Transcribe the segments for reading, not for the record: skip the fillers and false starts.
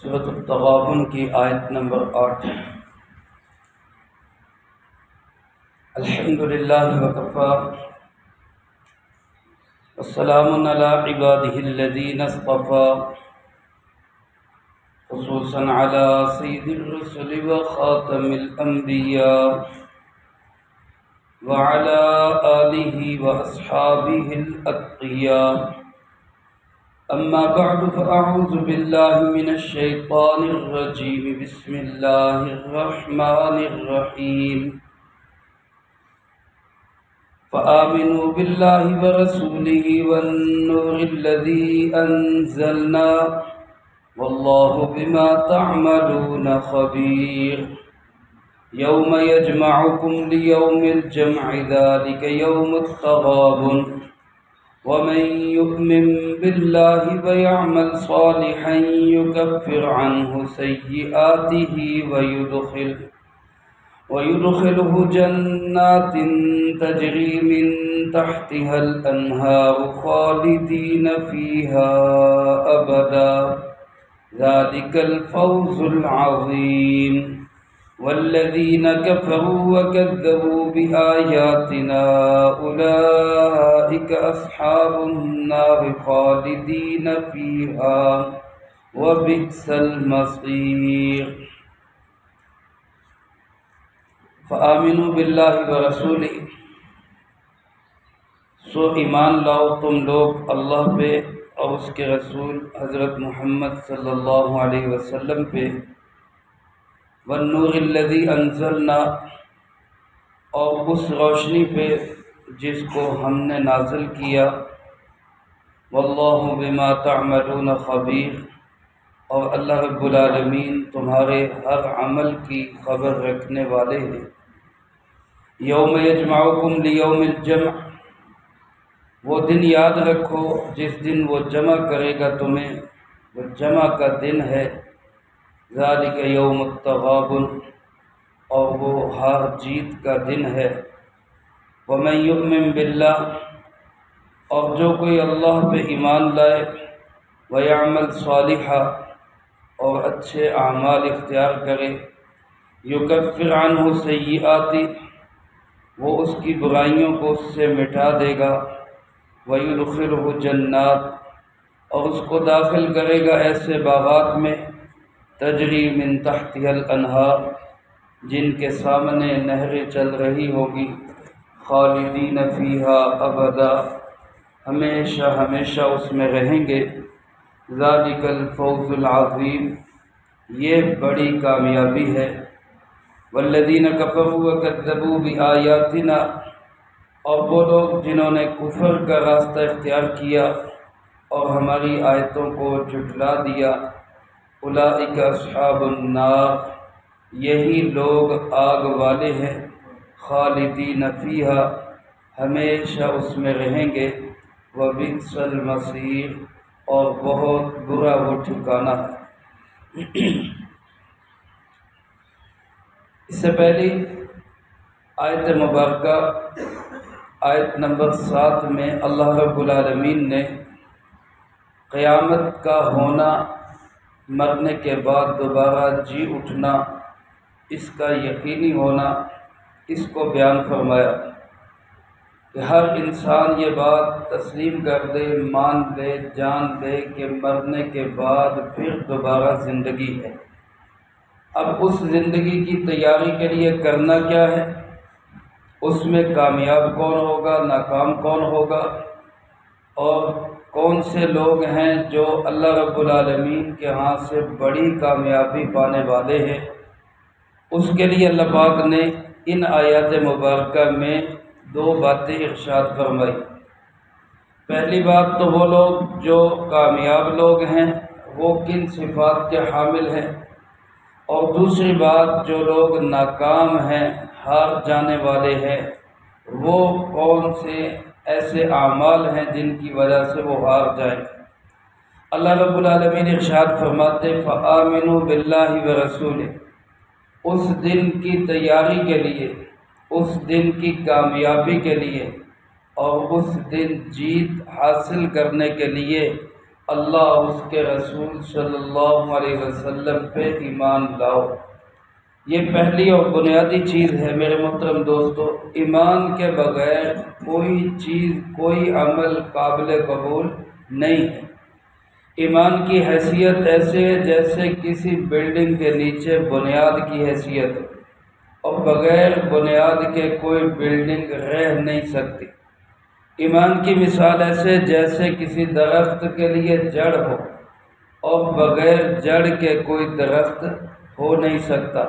سورۃ التغابن کی آیت نمبر 8 ہے۔ الحمدللہ وکفیٰ والسلام علی عبادہ الذین اصطفیٰ خصوصاً علی سید الرسل وخاتم الانبیاء وعلی آلہ واصحابہ الاتقیاء اما بعد فاعوذ باللہ من الشیطان الرجیم بسم اللہ الرحمن الرحیم فآمنوا باللہ ورسولہ والنور الذی انزلنا واللہ بما تعملون خبیر یوم یجمعکم لیوم الجمع ذلک یوم التغابن ومن يؤمن بالله ويعمل صالحا يكفر عنه سيئاته ويدخله جنات تجري من تحتها الأنهار خالدين فيها أبدا ذلك الفوز العظيم والذين كفروا وكذبوا بآياتنا أولئك أصحاب النار خالدين فيها وبئس المصير فآمنوا بالله ورسوله سو ایمان لاؤ تم لوگ اللہ پہ اور اس کے رسول حضرت محمد صلی اللہ علیہ وسلم پہ، والنور الذی انزلنا اور اس روشنی پہ جس کو ہم نے نازل کیا، واللہ بما تعملون خبیر اور اللہ رب العالمین تمہارے ہر عمل کی خبر رکھنے والے ہیں۔ یوم یجمعکم لیوم الجمع، وہ دن یاد رکھو جس دن وہ جمع کرے گا تمہیں، وہ جمع کا دن ہے۔ ذالک یوم التغابن، اور وہ ہار جیت کا دن ہے۔ ومن یؤمن باللہ، اور جو کوئی اللہ پہ ایمان لائے، ویعمل صالحا، اور اچھے اعمال اختیار کرے، یکفر عنہ سیئاتی، وہ اس کی برائیوں کو اس سے مٹا دے گا، ویدخلہ جنات، اور اس کو داخل کرے گا ایسے باغات میں، تجری من تحتها الانہار، جن کے سامنے نہریں چل رہی ہوگی، خالدین فیہا ابدا، ہمیشہ ہمیشہ اس میں رہیں گے۔ ذالک الفوز العظیم، یہ بڑی کامیابی ہے۔ والذین کفروا وکذبوا بآیاتنا، اور وہ لوگ جنہوں نے کفر کا راستہ اختیار کیا اور ہماری آیتوں کو جھٹلا دیا، اولئک اصحاب النار، یہی لوگ آگ والے ہیں، خالدین فیہا، ہمیشہ اس میں رہیں گے، وبئس المصیر، اور بہت برا وہ ٹھکانہ ہے۔ اس سے پہلی آیت مبارکہ آیت نمبر 7 میں اللہ رب العالمین نے قیامت کا ہونا، مرنے کے بعد دوبارہ جی اٹھنا، اس کا یقینی ہونا، اس کو بیان فرمایا کہ ہر انسان یہ بات تسلیم کر دے، مان لے، جان لے کہ مرنے کے بعد پھر دوبارہ زندگی ہے۔ اب اس زندگی کی تیاری کے لیے کرنا کیا ہے، اس میں کامیاب کون ہوگا، ناکام کون ہوگا، اور کون سے لوگ ہیں جو اللہ رب العالمین کے ہاں سے بڑی کامیابی پانے والے ہیں، اس کے لیے اللہ پاک نے ان آیات مبارکہ میں 2 باتیں ارشاد فرمائی۔ پہلی بات تو وہ لوگ جو کامیاب لوگ ہیں وہ کن صفات کے حامل ہیں، اور دوسری بات جو لوگ ناکام ہیں، ہار جانے والے ہیں، وہ کون سے ایسے اعمال ہیں جن کی وجہ سے وہ ہار جائیں۔ اللہ رب العالمین ارشاد فرماتے فآمنوا باللہ ورسولہ، اس دن کی تیاری کے لیے، اس دن کی کامیابی کے لیے، اور اس دن جیت حاصل کرنے کے لیے اللہ اس کے رسول صلی اللہ علیہ وسلم پہ ایمان لاؤ۔ یہ پہلی اور بنیادی چیز ہے میرے محترم دوستو۔ ایمان کے بغیر کوئی چیز، کوئی عمل قابل قبول نہیں ہے۔ ایمان کی حیثیت ایسے ہے جیسے کسی بلڈنگ کے نیچے بنیاد کی حیثیت ہے، اور بغیر بنیاد کے کوئی بلڈنگ رہ نہیں سکتی۔ ایمان کی مثال ایسے جیسے کسی درخت کے لیے جڑ ہو، اور بغیر جڑ کے کوئی درخت ہو نہیں سکتا۔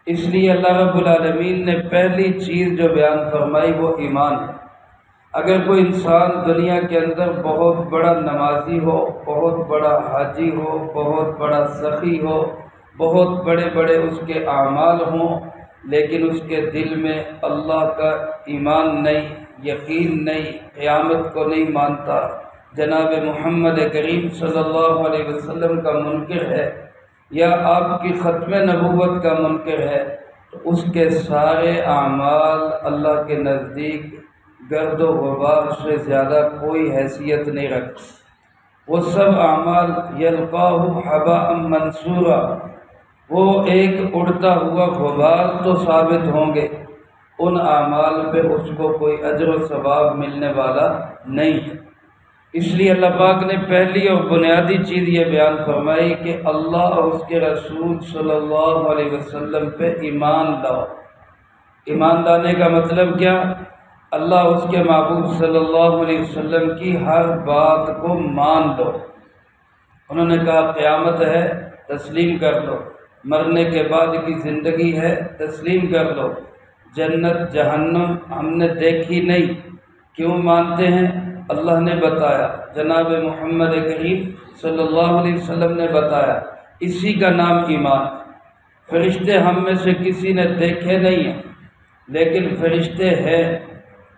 اس لیے اللہ رب العالمین نے پہلی چیز جو بیان فرمائی وہ ایمان ہے۔ اگر کوئی انسان دنیا کے اندر بہت بڑا نمازی ہو، بہت بڑا حاجی ہو، بہت بڑا سخی ہو، بہت بڑے بڑے اس کے اعمال ہوں، لیکن اس کے دل میں اللہ کا ایمان نہیں، یقین نہیں، قیامت کو نہیں مانتا، جناب محمد کریم صلی اللہ علیہ وسلم کا منکر ہے، یا آپ کی ختم نبوت کا منکر ہے، تو اس کے سارے اعمال اللہ کے نزدیک گرد و غبار سے زیادہ کوئی حیثیت نہیں رکھتے۔ وہ سب اعمال یلقاہ حباء منصورا، وہ ایک اڑتا ہوا غبار تو ثابت ہوں گے، ان اعمال پہ اس کو کوئی اجر و ثواب ملنے والا نہیں ہے۔ اس لیے اللہ پاک نے پہلی اور بنیادی چیز یہ بیان فرمائی کہ اللہ اور اس کے رسول صلی اللہ علیہ وسلم پہ ایمان لاؤ۔ ایمان لانے کا مطلب کیا؟ اللہ اس کے محبوب صلی اللہ علیہ وسلم کی ہر بات کو مان لو۔ انہوں نے کہا قیامت ہے، تسلیم کر لو۔ مرنے کے بعد کی زندگی ہے، تسلیم کر لو۔ جنت جہنم ہم نے دیکھی نہیں، کیوں مانتے ہیں؟ اللہ نے بتایا، جناب محمد کریم صلی اللہ علیہ وسلم نے بتایا، اسی کا نام ایمان۔ فرشتے ہم میں سے کسی نے دیکھے نہیں ہیں، لیکن فرشتے ہیں،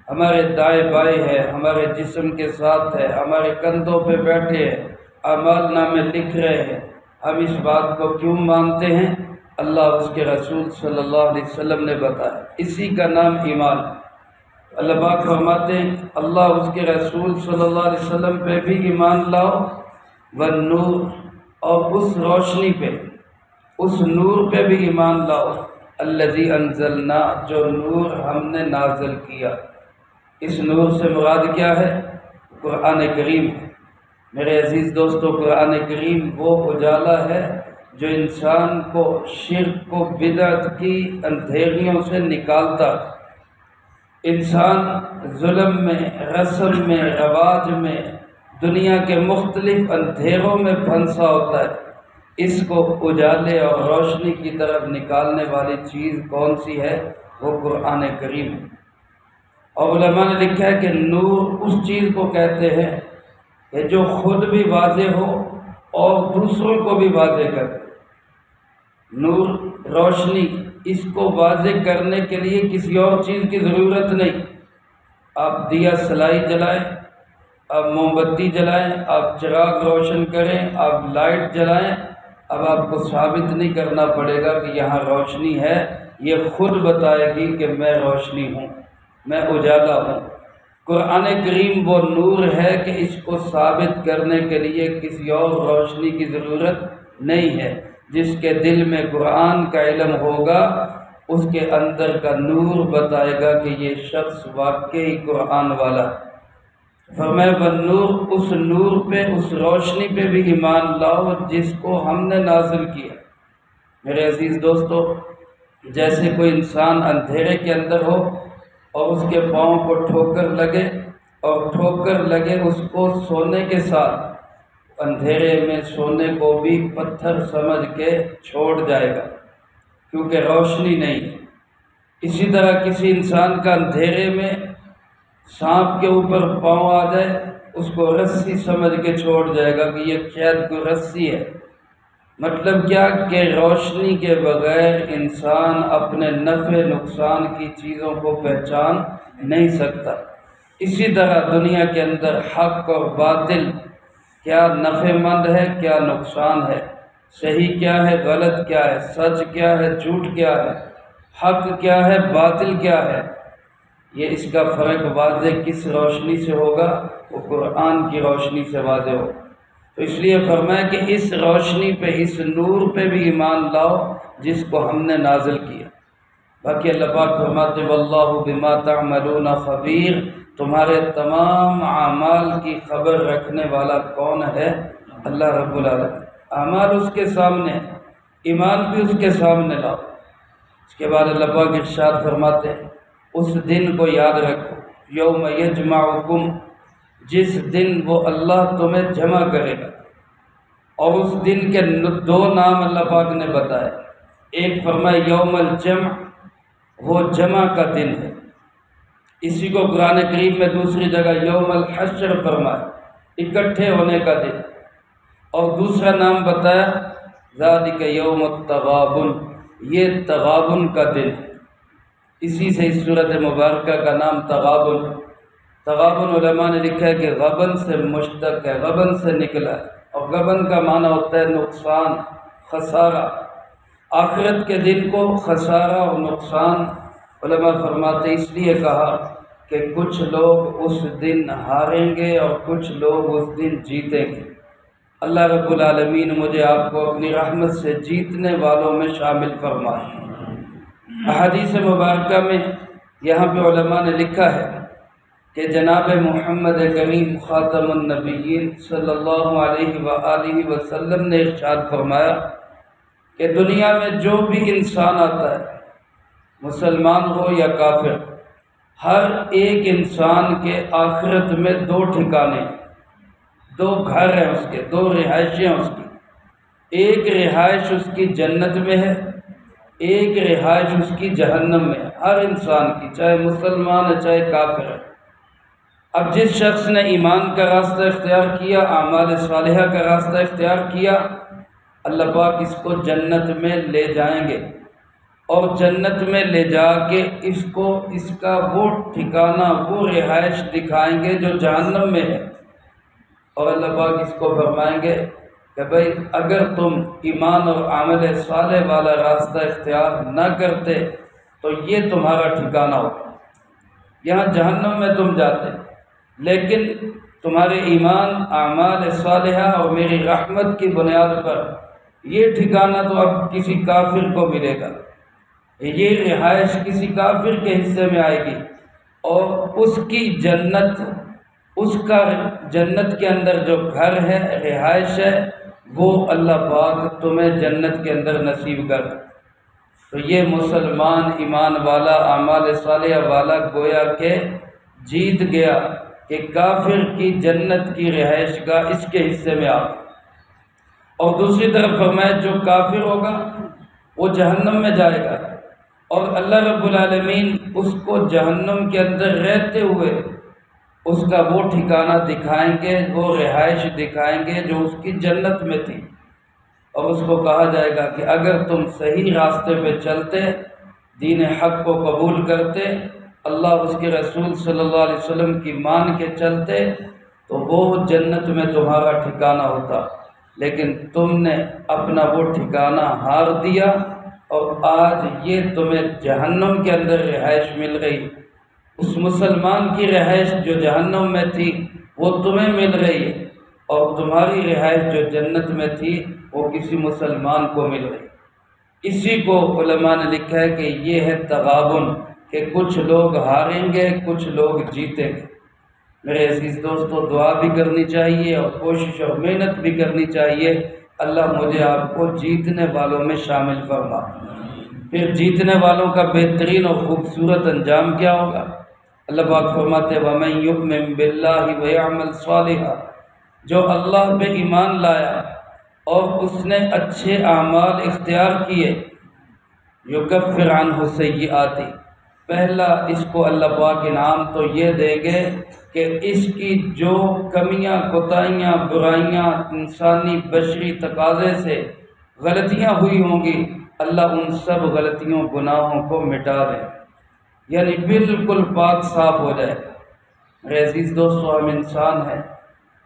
ہمارے دائیں بائیں ہے، ہمارے جسم کے ساتھ ہے، ہمارے کندھوں پہ بیٹھے ہیں، اعمال نامے لکھ رہے ہیں۔ ہم اس بات کو کیوں مانتے ہیں؟ اللہ اس کے رسول صلی اللہ علیہ وسلم نے بتایا، اسی کا نام ایمان ہے۔ اللہ پاک فرماتے ہیں اللہ اس کے رسول صلی اللہ علیہ وسلم پہ بھی ایمان لاؤ، والنور، اور اس روشنی پہ، اس نور پہ بھی ایمان لاؤ، الذی انزلنا، جو نور ہم نے نازل کیا۔ اس نور سے مراد کیا ہے؟ قرآن کریم ہے۔ میرے عزیز دوستو، قرآن کریم وہ اجالا ہے جو انسان کو شرک کو، بدعت کی اندھیریوں سے نکالتا۔ انسان ظلم میں، رسم میں، رواج میں، دنیا کے مختلف اندھیروں میں پھنسا ہوتا ہے۔ اس کو اجالے اور روشنی کی طرف نکالنے والی چیز کون سی ہے؟ وہ قرآن کریم ہے۔ اور علماء نے لکھا ہے کہ نور اس چیز کو کہتے ہیں کہ جو خود بھی واضح ہو اور دوسروں کو بھی واضح کرے۔ نور، روشنی، اس کو واضح کرنے کے لیے کسی اور چیز کی ضرورت نہیں۔ آپ دیا سلائی جلائیں، آپ موم بتی جلائیں، آپ چراغ روشن کریں، آپ لائٹ جلائیں، اب آپ کو ثابت نہیں کرنا پڑے گا کہ یہاں روشنی ہے، یہ خود بتائے گی کہ میں روشنی ہوں، میں اجالا ہوں۔ قرآن کریم وہ نور ہے کہ اس کو ثابت کرنے کے لیے کسی اور روشنی کی ضرورت نہیں ہے۔ جس کے دل میں قرآن کا علم ہوگا، اس کے اندر کا نور بتائے گا کہ یہ شخص واقعی قرآن والا ہے۔ فرمایا والنور، اس نور پہ، اس روشنی پہ بھی ایمان لاؤ جس کو ہم نے نازل کیا۔ میرے عزیز دوستو، جیسے کوئی انسان اندھیرے کے اندر ہو اور اس کے پاؤں کو ٹھوکر لگے، اور ٹھوکر لگے اس کو سونے کے ساتھ، اندھیرے میں سونے کو بھی پتھر سمجھ کے چھوڑ جائے گا کیونکہ روشنی نہیں ہے۔ اسی طرح کسی انسان کا اندھیرے میں سانپ کے اوپر پاؤں آ جائے، اس کو رسی سمجھ کے چھوڑ جائے گا کہ یہ شاید کوئی رسی ہے۔ مطلب کیا کہ روشنی کے بغیر انسان اپنے نفع نقصان کی چیزوں کو پہچان نہیں سکتا۔ اسی طرح دنیا کے اندر حق اور باطل، کیا نفع مند ہے، کیا نقصان ہے، صحیح کیا ہے، غلط کیا ہے، سچ کیا ہے، جھوٹ کیا ہے، حق کیا ہے، باطل کیا ہے، یہ اس کا فرق واضح کس روشنی سے ہوگا؟ وہ قرآن کی روشنی سے واضح ہوگا۔ تو اس لیے فرمایا کہ اس روشنی پہ، اس نور پہ بھی ایمان لاؤ جس کو ہم نے نازل کیا۔ باقی اللہ پاک فرماتے واللہ بما تعملون خبیر، تمہارے تمام اعمال کی خبر رکھنے والا کون ہے؟ اللہ رب العالمین۔ اعمال اس کے سامنے، ایمان بھی اس کے سامنے لاؤ۔ اس کے بعد اللہ پاک ارشاد فرماتے ہیں اس دن کو یاد رکھو، یوم یجمعکم، جس دن وہ اللہ تمہیں جمع کرے گا۔ اور اس دن کے دو نام اللہ پاک نے بتائے، ایک فرمایا یوم الجمع، وہ جمع کا دن ہے، اسی کو قرآن کریم میں دوسری جگہ یوم الحشر فرمایا، اکٹھے ہونے کا دن۔ اور دوسرا نام بتایا ذالک یوم التغابن، یہ تغابن کا دن ہے، اسی سے اس صورت مبارکہ کا نام تغابن ہے۔ تغابن علماء نے لکھا ہے کہ غبن سے مشتق ہے، غبن سے نکلا ہے، اور غبن کا معنی ہوتا ہے نقصان، خسارہ۔ آخرت کے دن کو خسارہ اور نقصان علماء فرماتے اس لیے کہا کہ کچھ لوگ اس دن ہاریں گے اور کچھ لوگ اس دن جیتیں گے۔ اللہ رب العالمین مجھے آپ کو اپنی رحمت سے جیتنے والوں میں شامل فرمائے۔ احادیث مبارکہ میں یہاں پہ علماء نے لکھا ہے کہ جناب محمد کریم خاتم النبیین صلی اللہ علیہ وآلہ وسلم نے ارشاد فرمایا کہ دنیا میں جو بھی انسان آتا ہے، مسلمان ہو یا کافر، ہر ایک انسان کے آخرت میں دو ٹھکانے، دو گھر ہیں اس کے، دو رہائشیں ہیں اس کی۔ ایک رہائش اس کی جنت میں ہے، ایک رہائش اس کی جہنم میں ہے، ہر انسان کی، چاہے مسلمان ہے چاہے کافر ہے۔ اب جس شخص نے ایمان کا راستہ اختیار کیا، اعمال صالحہ کا راستہ اختیار کیا، اللہ پاک اس کو جنت میں لے جائیں گے، اور جنت میں لے جا کے اس کو اس کا وہ ٹھکانہ، وہ رہائش دکھائیں گے جو جہنم میں ہے۔ اور اللہ پاک اس کو فرمائیں گے کہ بھئی اگر تم ایمان اور عمل صالح والا راستہ اختیار نہ کرتے تو یہ تمہارا ٹھکانہ ہوتا، یہاں جہنم میں تم جاتے، لیکن تمہارے ایمان، اعمال صالحہ اور میری رحمت کی بنیاد پر یہ ٹھکانہ تو اب کسی کافر کو ملے گا، یہ رہائش کسی کافر کے حصے میں آئے گی، اور اس کی جنت، اس کا جنت کے اندر جو گھر ہے، رہائش ہے، وہ اللہ پاک تمہیں جنت کے اندر نصیب کر۔ تو یہ مسلمان ایمان والا، اعمال صالحہ والا گویا کہ جیت گیا کہ کافر کی جنت کی رہائش گاہ اس کے حصے میں آ۔ اور دوسری طرف فرمایا جو کافر ہوگا وہ جہنم میں جائے گا، اور اللہ رب العالمین اس کو جہنم کے اندر رہتے ہوئے اس کا وہ ٹھکانہ دکھائیں گے، وہ رہائش دکھائیں گے جو اس کی جنت میں تھی، اور اس کو کہا جائے گا کہ اگر تم صحیح راستے پہ چلتے، دین حق کو قبول کرتے، اللہ اس کے رسول صلی اللہ علیہ وسلم کی مان کے چلتے، تو وہ جنت میں تمہارا ٹھکانہ ہوتا، لیکن تم نے اپنا وہ ٹھکانہ ہار دیا، اور آج یہ تمہیں جہنم کے اندر رہائش مل گئی۔ اس مسلمان کی رہائش جو جہنم میں تھی وہ تمہیں مل رہی ہے، اور تمہاری رہائش جو جنت میں تھی وہ کسی مسلمان کو مل رہی۔ اسی کو علماء نے لکھا ہے کہ یہ ہے تغابن، کہ کچھ لوگ ہاریں گے، کچھ لوگ جیتیں گے۔ میرے عزیز دوستو، دعا بھی کرنی چاہیے اور کوشش اور محنت بھی کرنی چاہیے، اللہ مجھے آپ کو جیتنے والوں میں شامل فرما۔ پھر جیتنے والوں کا بہترین اور خوبصورت انجام کیا ہوگا؟ اللہ پاک فرماتے وَمَن يُؤْمِن بِاللَّهِ وَيَعْمَلْ صَالِحًا، جو اللہ پہ ایمان لایا اور اس نے اچھے اعمال اختیار کیے، يُكَفِّرْ عَنْهُ سَيِّئَاتِهِ، پہلا اس کو اللہ پاک انعام تو یہ دیں گے کہ اس کی جو کمیاں، کوتاہیاں، برائیاں، انسانی بشری تقاضے سے غلطیاں ہوئی ہوں گی، اللہ ان سب غلطیوں، گناہوں کو مٹا دے، یعنی بالکل پاک صاف ہو جائے۔ میرے عزیز دوستو، ہم انسان ہیں،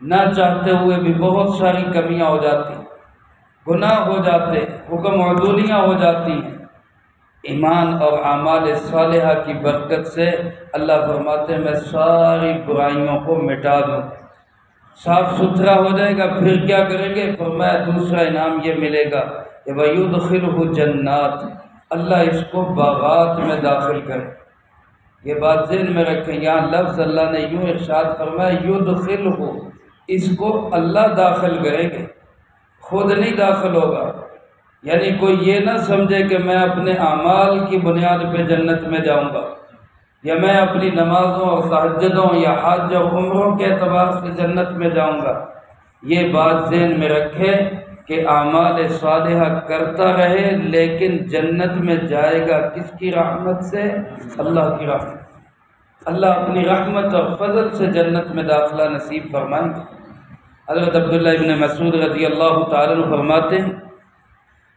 نہ چاہتے ہوئے بھی بہت ساری کمیاں ہو جاتی ہیں، گناہ ہو جاتے، حکم عدولیاں ہو جاتی ہیں۔ ایمان اور اعمال صالحہ کی برکت سے اللہ فرماتے ہیں میں ساری برائیوں کو مٹا دوں۔ صاف ستھرا ہو جائے گا پھر کیا کریں گے؟ فرمایا دوسرا انعام یہ ملے گا کہ وَيُدْخِلْهُ جَنَّاتٍ، اللہ اس کو باغات میں داخل کرے۔ یہ بات ذہن میں رکھیں، یہاں لفظ اللہ نے یوں ارشاد فرمایا یدخلہ، اس کو اللہ داخل کریں گے، خود نہیں داخل ہوگا۔ یعنی کوئی یہ نہ سمجھے کہ میں اپنے اعمال کی بنیاد پہ جنت میں جاؤں گا، یا میں اپنی نمازوں اور تہجدوں یا حج اور عمروں کے اعتبار سے جنت میں جاؤں گا۔ یہ بات ذہن میں رکھے کہ اعمال صالحہ کرتا رہے، لیکن جنت میں جائے گا کس کی رحمت سے؟ اللہ کی رحمت۔ اللہ اپنی رحمت اور فضل سے جنت میں داخلہ نصیب فرمائیں گے۔ حضرت عبداللہ ابن مسعود رضی اللہ تعالیٰ عنہ فرماتے ہیں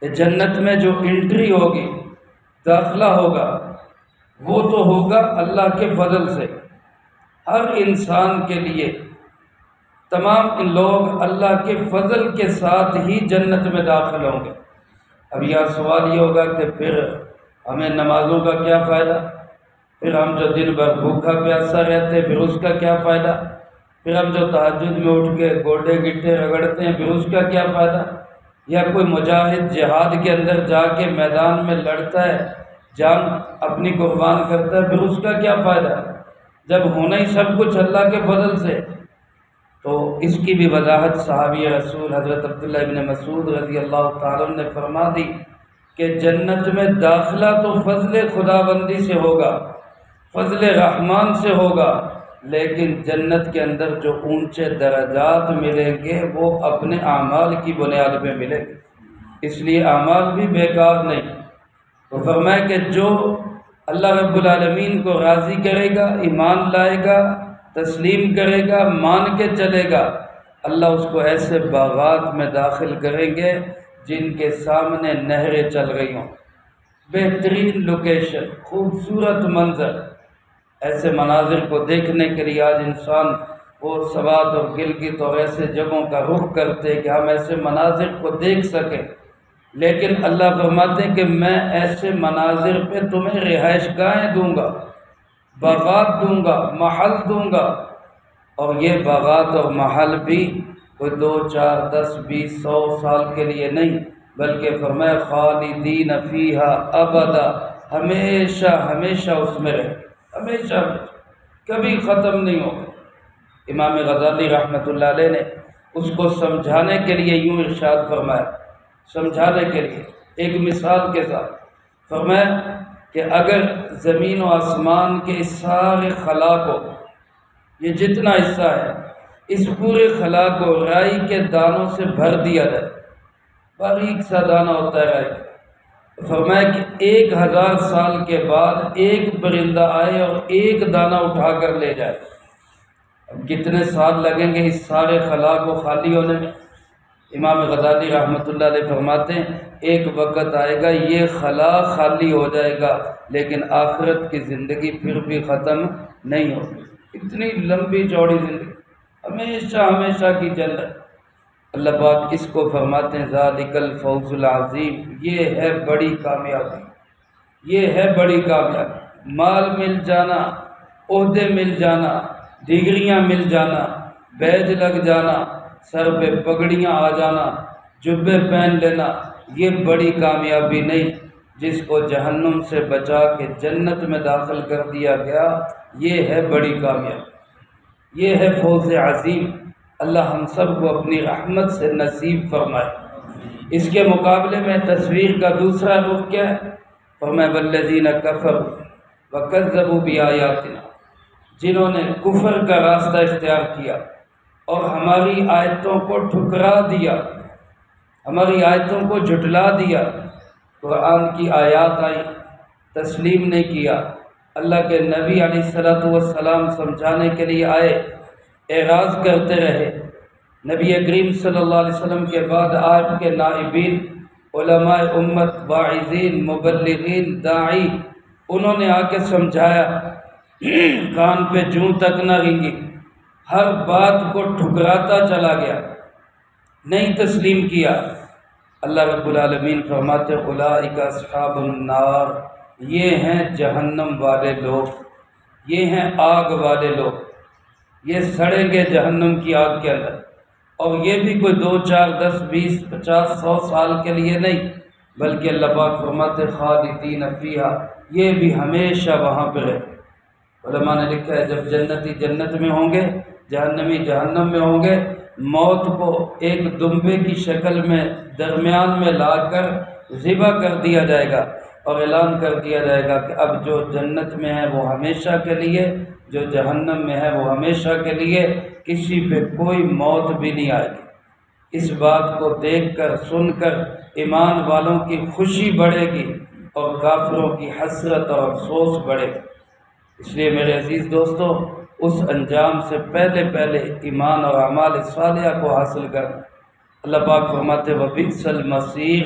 کہ جنت میں جو انٹری ہوگی، داخلہ ہوگا، وہ تو ہوگا اللہ کے فضل سے۔ ہر انسان کے لیے تمام لوگ اللہ کے فضل کے ساتھ ہی جنت میں داخل ہوں گے۔ اب یہاں سوال یہ ہوگا کہ پھر ہمیں نمازوں کا کیا فائدہ؟ پھر ہم جو دن بھر بھوکا پیاسا رہتے ہیں پھر اس کا کیا فائدہ؟ پھر ہم جو تہجد میں اٹھ کے گوڈے گٹھے رگڑتے ہیں پھر اس کا کیا فائدہ؟ یا کوئی مجاہد جہاد کے اندر جا کے میدان میں لڑتا ہے، جان اپنی قربان کرتا ہے، پھر اس کا کیا فائدہ جب ہونا ہی سب کچھ اللہ کے فضل سے؟ تو اس کی بھی وضاحت صحابی رسول حضرت عبداللہ ابن مسعود رضی اللہ تعالیٰ عنہ نے فرما دی کہ جنت میں داخلہ تو فضل خداوندی سے ہوگا، فضل رحمان سے ہوگا، لیکن جنت کے اندر جو اونچے درجات ملیں گے وہ اپنے اعمال کی بنیاد پہ ملیں گے، اس لیے اعمال بھی بیکار نہیں۔ تو فرمایا کہ جو اللہ رب العالمین کو راضی کرے گا، ایمان لائے گا، تسلیم کرے گا، مان کے چلے گا، اللہ اس کو ایسے باغات میں داخل کریں گے جن کے سامنے نہریں چل رہی ہوں، بہترین لوکیشن، خوبصورت منظر۔ ایسے مناظر کو دیکھنے کے لیے آج انسان وہ سوات اور گلگت اور ایسے جگہوں کا رخ کرتے کہ ہم ایسے مناظر کو دیکھ سکیں، لیکن اللہ فرماتے ہیں کہ میں ایسے مناظر پہ تمہیں رہائش گاہیں دوں گا، باغات دوں گا، محل دوں گا۔ اور یہ باغات اور محل بھی کوئی 2 4 10 20 100 سال کے لیے نہیں، بلکہ فرمایا خالدین فیہا ابدا، ہمیشہ ہمیشہ اس میں رہے، ہمیشہ کبھی ختم نہیں ہوگا۔ امام غزالی رحمۃ اللہ علیہ نے اس کو سمجھانے کے لیے یوں ارشاد فرمایا، سمجھانے کے لیے ایک مثال کے ساتھ فرمایا کہ اگر زمین و آسمان کے اس سارے خلا کو، یہ جتنا حصہ ہے، اس پورے خلا کو رائی کے دانوں سے بھر دیا جائے، باریک سا دانہ ہوتا ہے رائی، فرمایا کہ 1000 سال کے بعد ایک پرندہ آئے اور ایک دانہ اٹھا کر لے جائے، اب کتنے سال لگیں گے اس سارے خلا کو خالی ہونے میں؟ امام غزالی رحمۃ اللہ علیہ فرماتے ہیں ایک وقت آئے گا یہ خلا خالی ہو جائے گا، لیکن آخرت کی زندگی پھر بھی ختم نہیں ہوگی، اتنی لمبی چوڑی زندگی، ہمیشہ ہمیشہ کی جنت۔ اللہ پاک اس کو فرماتے ہیں ذالک الفوز العظیم، یہ ہے بڑی کامیابی، یہ ہے بڑی کامیابی۔ مال مل جانا، عہدے مل جانا، ڈگریاں مل جانا، بیج لگ جانا، سر پہ پگڑیاں آ جانا، جبے پہن لینا، یہ بڑی کامیابی نہیں۔ جس کو جہنم سے بچا کے جنت میں داخل کر دیا گیا، یہ ہے بڑی کامیابی، یہ ہے فوز عظیم۔ اللہ ہم سب کو اپنی رحمت سے نصیب فرمائے۔ اس کے مقابلے میں تصویر کا دوسرا رخ کیا ہے؟ فرمایا والذین کفروا وکذبوا بآیاتنا، جنہوں نے کفر کا راستہ اختیار کیا اور ہماری آیتوں کو ٹھکرا دیا، ہماری آیتوں کو جھٹلا دیا۔ قرآن کی آیات آئی، تسلیم نہیں کیا، اللہ کے نبی علیہ السلام سمجھانے کے لیے آئے، اعراض کرتے رہے۔ نبی کریم صلی اللہ علیہ وسلم کے بعد آپ کے نائبین، علماء امت، واعظین، مبلغین، داعی، انہوں نے آ کے سمجھایا، کان پہ جوں تک نہ رینگی، ہر بات کو ٹھکراتا چلا گیا، نہیں تسلیم کیا۔ اللہ رب العالمین فرماتے اولئک اصحاب النار، یہ ہیں جہنم والے لوگ، یہ ہیں آگ والے لوگ، یہ سڑیں گے جہنم کی آگ کے اندر۔ اور یہ بھی کوئی 2 4 10 20 50 100 سال کے لیے نہیں، بلکہ اللہ پاک فرماتے خالدین فیہا، یہ بھی ہمیشہ وہاں پہ رہے۔ علماء نے لکھا ہے جب جنتی جنت میں ہوں گے، جہنمی جہنم میں ہوں گے، موت کو ایک دمبے کی شکل میں درمیان میں لا کر ذبح کر دیا جائے گا اور اعلان کر دیا جائے گا کہ اب جو جنت میں ہے وہ ہمیشہ کے لیے، جو جہنم میں ہے وہ ہمیشہ کے لیے، کسی پہ کوئی موت بھی نہیں آئے گی۔ اس بات کو دیکھ کر سن کر ایمان والوں کی خوشی بڑھے گی اور کافروں کی حسرت اور افسوس بڑھے گا۔ اس لیے میرے عزیز دوستو، اس انجام سے پہلے ایمان اور اعمال صالحہ کو حاصل کرنا۔ اللہ پاک فرماتے وَبِئْسَ الْمَصِيرُ،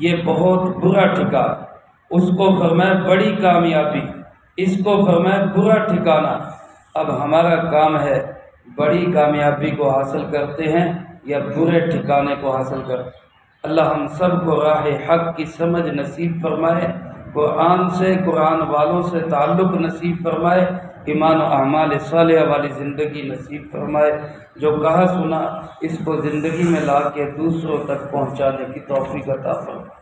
یہ بہت برا ٹھکانہ، اس کو فرمایا بڑی کامیابی، اس کو فرمایا برا ٹھکانہ۔ اب ہمارا کام ہے بڑی کامیابی کو حاصل کرتے ہیں یا برے ٹھکانے کو حاصل کرتے ہیں۔ اللہ ہم سب کو راہ حق کی سمجھ نصیب فرمائے، قرآن سے، قرآن والوں سے تعلق نصیب فرمائے، ایمان و اعمال صالحہ والی زندگی نصیب فرمائے، جو کہا سنا اس کو زندگی میں لا کے دوسروں تک پہنچانے کی توفیق عطا فرمائے۔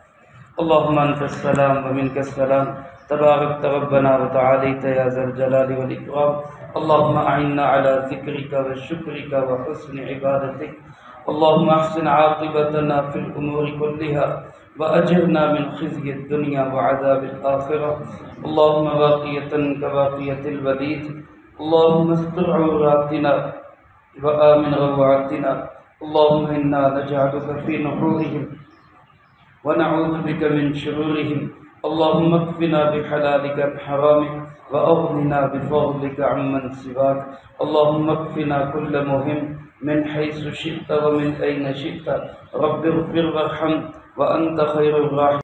اللہم انت السلام ومنک السلام، تبارک ربنا وتعالیت یا ذا الجلال والاکرام۔ اللہم اعنا علی ذکرک وشکرک وحسن عبادتک، اللہم احسن عاقبتنا فی الامور كلها وأجرنا من خزي الدنيا وعذاب الآخرة، اللهم باقية كباقية الوليد، اللهم استر عوراتنا وآمن روعاتنا، اللهم إنا نجعلك في نحورهم ونعوذ بك من شرورهم، اللهم اكفنا بحلالك عن حرامك وأغننا بفضلك عمن سواك، اللهم اكفنا كل مهم من حيث شئت ومن أين شئت، رب اغفر وارحم وأنت خير الراحمين۔